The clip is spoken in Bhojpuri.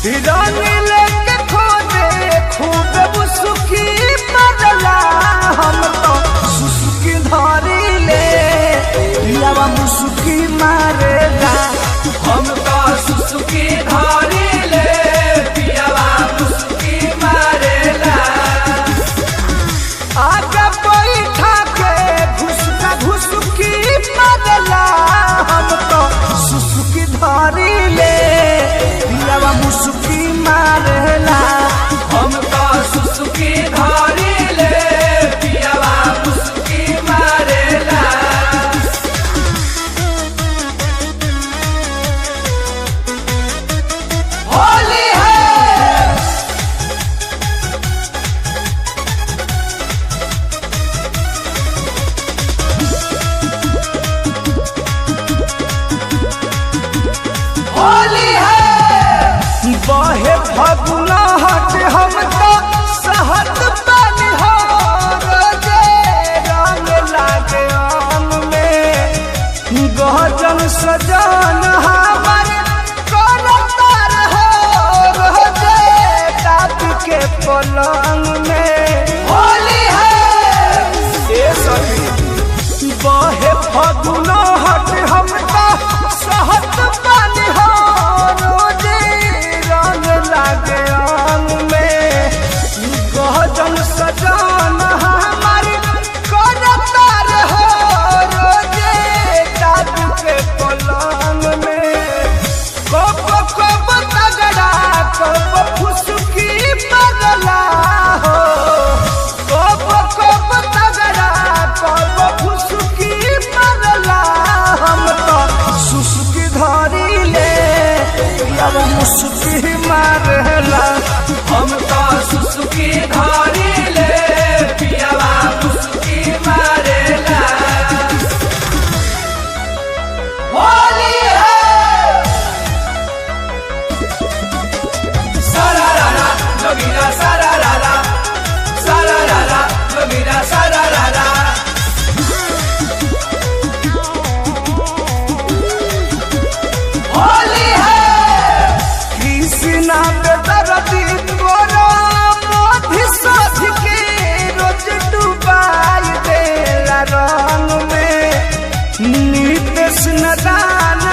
रंग लेके खोदे खूब सुखी मरला हम तो सुसुकी धरी ले पियावा मुसुकी मारेला हम तो सुसुकी धरी ले पियावा मुसुकी मारेला आगे बैठा के घुसका घुसुकी मरला हम तो सुसुकी धरी ले पियावा मुसुकी मारेला हम तो सुसुकी धरी ले पियावा मुसुकी मारेला होली है होली है बहे फगुना हट हम तो सहत पानी हो रोजे रंग लागे आम में गहजन सजन हमार करतार हो रोजे टाप के पलंग में होली है ए सखी बहे फगुना हट हम तो सहत पानी हो रोजे रंग लागे आम में गहजन सजन हमारी करतार हो रोजे टाप के पलंग में कब तगड़ा कब फुसुकी बदला हो कब तगड़ा कब फुसुकी बदला हम तो सुसुकी धरी ले पियावा मुसुकी मारेला हम तो सुसुकी धरी ले पियावा मुसुकी मारेला होली है सारारारा जोगिरा सारारारा सारारारा जोगिरा सारारारा होली है कृष्णा बेदरदी तोरा मोधी साथ के रोज डुबाई देला रंग में नितेश नदान